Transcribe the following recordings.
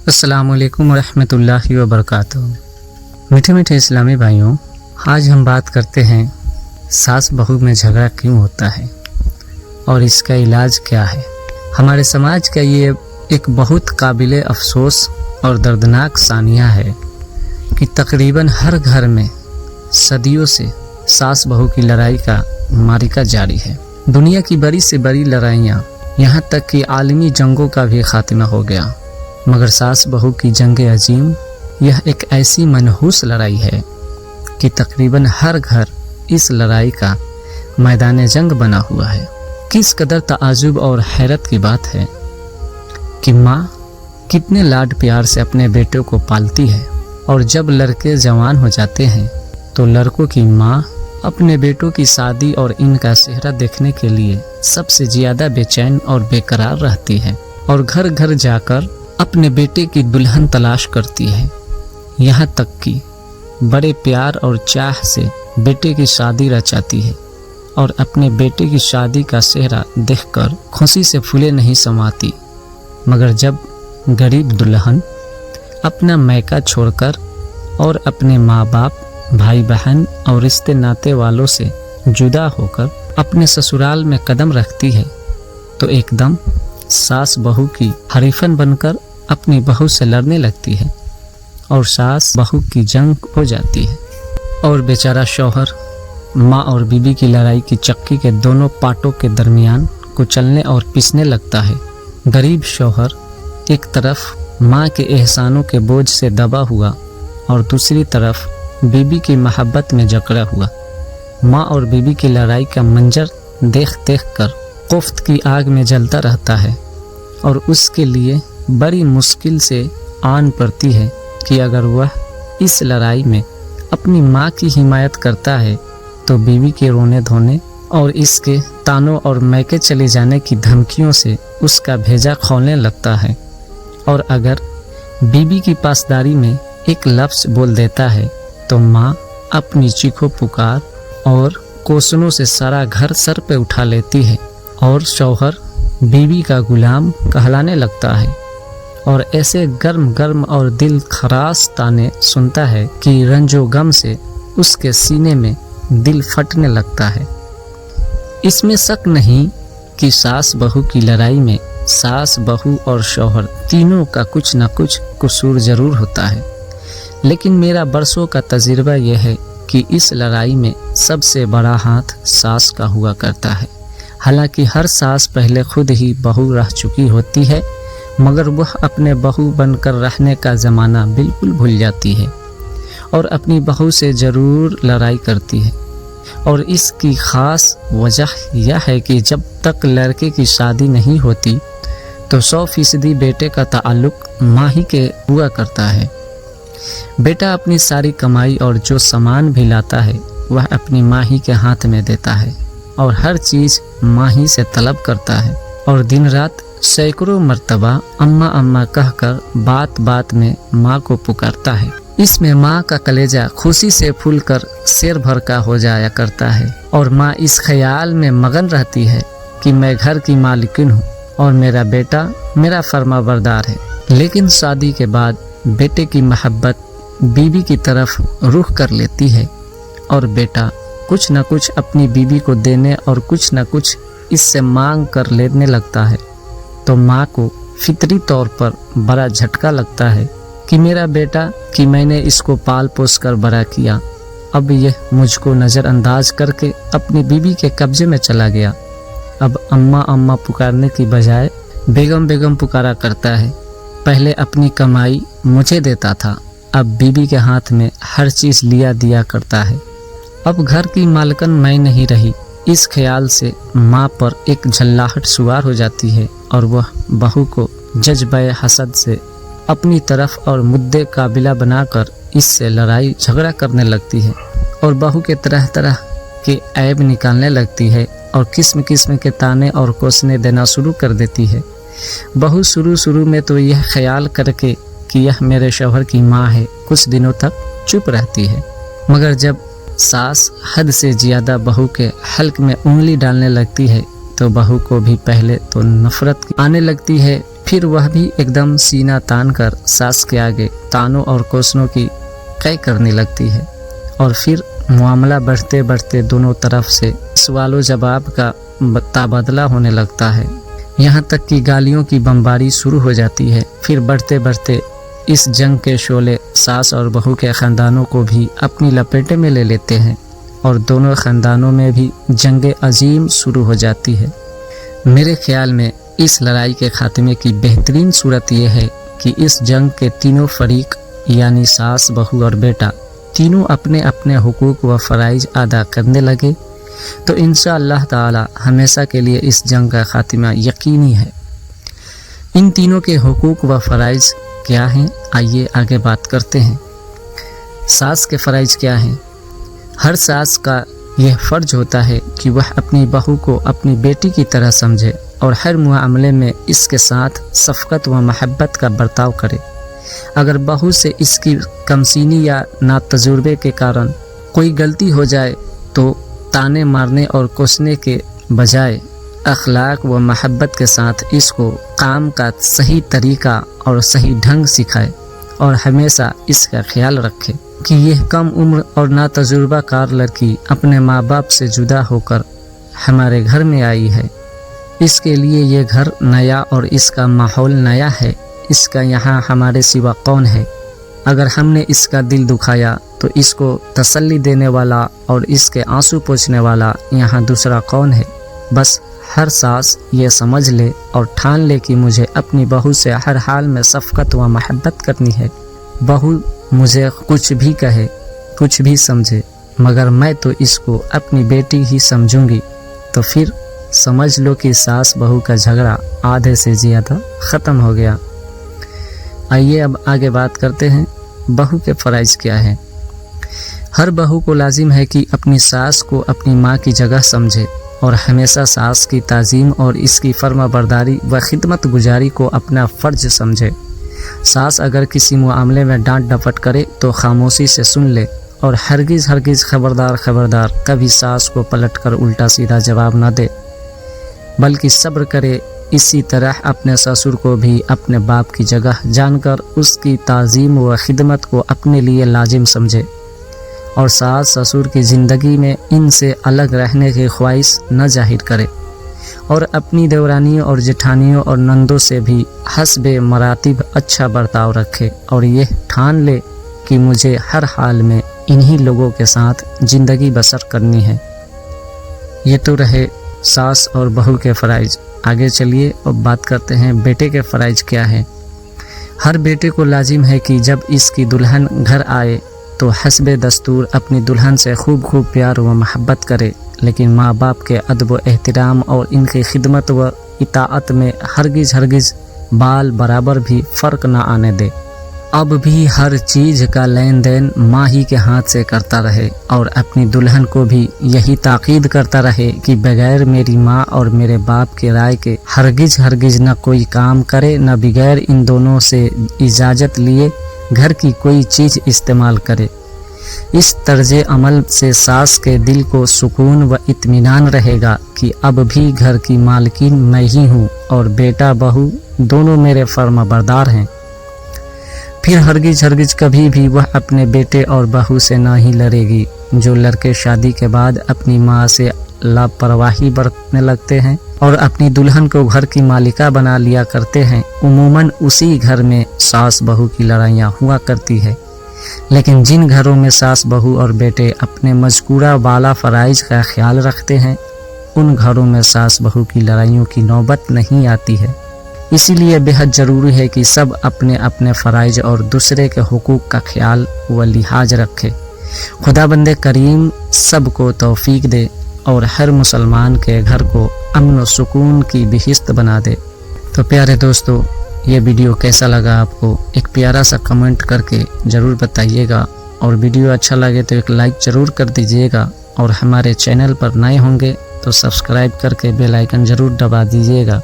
अस्सलाम वालेकुम रहमत उल्लाहि व बरकातुहू। मीठे मीठे इस्लामी भाइयों, आज हम बात करते हैं सास बहू में झगड़ा क्यों होता है और इसका इलाज क्या है। हमारे समाज का ये एक बहुत काबिले अफसोस और दर्दनाक सानिया है कि तकरीबन हर घर में सदियों से सास बहू की लड़ाई का मारिका जारी है। दुनिया की बड़ी से बड़ी लड़ाइयाँ, यहाँ तक कि आलमी जंगों का भी खात्मा हो गया, मगर सास बहू की जंग अजीम यह एक ऐसी मनहूस लड़ाई है कि तकरीबन हर घर इस लड़ाई का मैदान जंग बना हुआ है। किस कदर ताजुब और हैरत की बात है कि माँ कितने लाड प्यार से अपने बेटों को पालती है, और जब लड़के जवान हो जाते हैं तो लड़कों की माँ अपने बेटों की शादी और इनका चेहरा देखने के लिए सबसे ज़्यादा बेचैन और बेकरार रहती है, और घर घर जाकर अपने बेटे की दुल्हन तलाश करती है। यहाँ तक कि बड़े प्यार और चाह से बेटे की शादी रचाती है, और अपने बेटे की शादी का चेहरा देखकर खुशी से फूले नहीं समाती। मगर जब गरीब दुल्हन अपना मैका छोड़कर और अपने माँ बाप, भाई बहन और रिश्ते नाते वालों से जुदा होकर अपने ससुराल में कदम रखती है, तो एकदम सास बहू की हरीफन बनकर अपनी बहू से लड़ने लगती है और सास बहू की जंग हो जाती है। और बेचारा शौहर माँ और बीबी की लड़ाई की चक्की के दोनों पाटों के दरमियान कुचलने और पिसने लगता है। गरीब शौहर एक तरफ माँ के एहसानों के बोझ से दबा हुआ और दूसरी तरफ बीबी की मोहब्बत में जकड़ा हुआ। माँ और बीबी की लड़ाई का मंजर देख देख कर कोफ्त की आग में जलता रहता है, और उसके लिए बड़ी मुश्किल से आन पड़ती है कि अगर वह इस लड़ाई में अपनी माँ की हिमायत करता है तो बीवी के रोने धोने और इसके तानों और मैके चले जाने की धमकियों से उसका भेजा खोलने लगता है, और अगर बीवी की पासदारी में एक लफ्ज़ बोल देता है तो माँ अपनी चीखों पुकार और कोसनों से सारा घर सर पे उठा लेती है, और शौहर बीवी का गुलाम कहलाने लगता है, और ऐसे गर्म गर्म और दिल खरास ताने सुनता है कि रंजो गम से उसके सीने में दिल फटने लगता है। इसमें शक नहीं कि सास बहू की लड़ाई में सास बहू और शौहर तीनों का कुछ न कुछ कसूर जरूर होता है, लेकिन मेरा बरसों का तजुर्बा यह है कि इस लड़ाई में सबसे बड़ा हाथ सास का हुआ करता है। हालांकि हर सास पहले खुद ही बहू रह चुकी होती है, मगर वह अपने बहू बनकर रहने का ज़माना बिल्कुल भूल जाती है और अपनी बहू से ज़रूर लड़ाई करती है। और इसकी ख़ास वजह यह है कि जब तक लड़के की शादी नहीं होती तो 100% बेटे का ताल्लुक माँ ही के हुआ करता है। बेटा अपनी सारी कमाई और जो सामान भी लाता है वह अपनी माँ ही के हाथ में देता है, और हर चीज़ माँ ही से तलब करता है, और दिन रात सैकड़ों मर्तबा अम्मा अम्मा कहकर बात बात में माँ को पुकारता है। इसमें माँ का कलेजा खुशी से फूलकर शेर भर का हो जाया करता है, और माँ इस ख्याल में मगन रहती है कि मैं घर की मालिकिन हूँ और मेरा बेटा मेरा फर्माबरदार है। लेकिन शादी के बाद बेटे की मोहब्बत बीबी की तरफ रुख कर लेती है, और बेटा कुछ न कुछ अपनी बीबी को देने और कुछ न कुछ इससे मांग कर लेने लगता है, तो माँ को फितरी तौर पर बड़ा झटका लगता है कि मेरा बेटा कि मैंने इसको पाल पोस कर बड़ा किया, अब यह मुझको नज़रअंदाज करके अपनी बीबी के कब्जे में चला गया। अब अम्मा अम्मा पुकारने की बजाय बेगम बेगम पुकारा करता है। पहले अपनी कमाई मुझे देता था, अब बीबी के हाथ में हर चीज़ लिया दिया करता है। अब घर की मालकन मैं नहीं रही, इस ख्याल से माँ पर एक झल्लाहट सवार हो जाती है, और वह बहू को जज्बे हसद से अपनी तरफ और मुद्दे काबिला बनाकर इससे लड़ाई झगड़ा करने लगती है, और बहू के तरह तरह के ऐब निकालने लगती है, और किस्म किस्म के ताने और कोसने देना शुरू कर देती है। बहू शुरू में तो यह ख्याल करके कि यह मेरे शौहर की माँ है, कुछ दिनों तक चुप रहती है, मगर जब सास हद से ज़्यादा बहू के हल्क में उंगली डालने लगती है तो बहू को भी पहले तो नफरत आने लगती है, फिर वह भी एकदम सीना तान कर सास के आगे तानों और कोसनों की कै करने लगती है और फिर मामला बढ़ते बढ़ते दोनों तरफ से सवालों जवाब का तबादला होने लगता है। यहाँ तक कि गालियों की बमबारी शुरू हो जाती है। फिर बढ़ते बढ़ते इस जंग के शोले सास और बहू के ख़ानदानों को भी अपनी लपेटे में ले लेते हैं और दोनों ख़ानदानों में भी जंग अजीम शुरू हो जाती है। मेरे ख्याल में इस लड़ाई के खात्मे की बेहतरीन सूरत यह है कि इस जंग के तीनों फरीक यानी सास, बहू और बेटा तीनों अपने अपने हुकूक व फ़राइज़ अदा करने लगे तो इंशाअल्लाह ताला हमेशा के लिए इस जंग का खात्मा यकीनी है। इन तीनों के हुकूक व फ़राइज़ क्या हैं, आइए आगे बात करते हैं। सास के फ़राइज़ क्या हैं? हर सास का यह फ़र्ज होता है कि वह अपनी बहू को अपनी बेटी की तरह समझे और हर मामले में इसके साथ शफ़क़त व महब्बत का बर्ताव करे। अगर बहू से इसकी कमसीनी या नातजुर्बे के कारण कोई गलती हो जाए तो ताने मारने और कोसने के बजाय अखलाक व महब्बत के साथ इसको काम का सही तरीका और सही ढंग सिखाए और हमेशा इसका ख्याल रखे कि यह कम उम्र और नातजुर्बा कार लड़की अपने माँ बाप से जुदा होकर हमारे घर में आई है। इसके लिए ये घर नया और इसका माहौल नया है। इसका यहाँ हमारे सिवा कौन है? अगर हमने इसका दिल दुखाया तो इसको तसल्ली देने वाला और इसके आंसू पोंछने वाला यहाँ दूसरा कौन है? बस हर सास ये समझ ले और ठान ले कि मुझे अपनी बहू से हर हाल में शफ़क़त व महब्बत करनी है। बहू मुझे कुछ भी कहे, कुछ भी समझे, मगर मैं तो इसको अपनी बेटी ही समझूंगी। तो फिर समझ लो कि सास बहू का झगड़ा आधे से ज़्यादा ख़त्म हो गया। आइए अब आगे बात करते हैं बहू के फ़राइज़ क्या है। हर बहू को लाजिम है कि अपनी सास को अपनी माँ की जगह समझे और हमेशा सास की ताज़ीम और इसकी फर्माबरदारी व खिदमत गुजारी को अपना फ़र्ज समझे। सास अगर किसी मामले में डांट डपट करे तो खामोशी से सुन ले और हरगिज़ खबरदार कभी सास को पलट कर उल्टा सीधा जवाब न दे, बल्कि सब्र करे। इसी तरह अपने ससुर को भी अपने बाप की जगह जानकर उसकी ताज़ीम व खिदमत को अपने लिए लाजिम समझे और सास ससुर की ज़िंदगी में इनसे अलग रहने की ख्वाहिश न जाहिर करे और अपनी देवरानियों और जेठानियों और नंदों से भी हस्बे मरातिब अच्छा बर्ताव रखे और यह ठान ले कि मुझे हर हाल में इन्हीं लोगों के साथ ज़िंदगी बसर करनी है। ये तो रहे सास और बहू के फ़राइज़। आगे चलिए और बात करते हैं बेटे के फ़राइज़ क्या है। हर बेटे को लाजिम है कि जब इसकी दुल्हन घर आए तो हस्बे दस्तूर अपनी दुल्हन से खूब प्यार व महब्बत करे, लेकिन माँ बाप के अदब व एहतराम और इनकी खिदमत व इताअत में हरगिज़ बाल बराबर भी फ़र्क न आने दे। अब भी हर चीज़ का लेन देन माँ ही के हाथ से करता रहे और अपनी दुल्हन को भी यही ताकीद करता रहे कि बगैर मेरी माँ और मेरे बाप के राय के हरगिज़ न कोई काम करे, न बगैर इन दोनों से इजाज़त लिए घर की कोई चीज़ इस्तेमाल करे। इस तर्ज़े अमल से सास के दिल को सुकून व इत्मीनान रहेगा कि अब भी घर की मालकिन मैं ही हूँ और बेटा बहू दोनों मेरे फर्माबरदार हैं। फिर हरगिज़ कभी भी वह अपने बेटे और बहू से ना ही लड़ेगी। जो लड़के शादी के बाद अपनी माँ से लापरवाही बरतने लगते हैं और अपनी दुल्हन को घर की मालिका बना लिया करते हैं, उमूमन उसी घर में सास बहू की लड़ाइयाँ हुआ करती है। लेकिन जिन घरों में सास बहू और बेटे अपने मज़कूरा वाला फ़राइज़ का ख्याल रखते हैं, उन घरों में सास बहू की लड़ाइयों की नौबत नहीं आती है। इसीलिए बेहद ज़रूरी है कि सब अपने अपने फ़राइज़ और दूसरे के हुकूक का ख्याल व लिहाज रखे। खुदाबंद करीम सबको तौफीक दे और हर मुसलमान के घर को अमन व सुकून की बिहिस्त बना दे। तो प्यारे दोस्तों, ये वीडियो कैसा लगा आपको एक प्यारा सा कमेंट करके ज़रूर बताइएगा और वीडियो अच्छा लगे तो एक लाइक ज़रूर कर दीजिएगा और हमारे चैनल पर नए होंगे तो सब्सक्राइब करके बेल आइकन ज़रूर दबा दीजिएगा।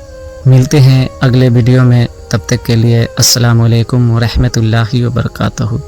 मिलते हैं अगले वीडियो में, तब तक के लिए अस्सलामु अलैकुम व रहमतुल्लाहि व बरकातहू।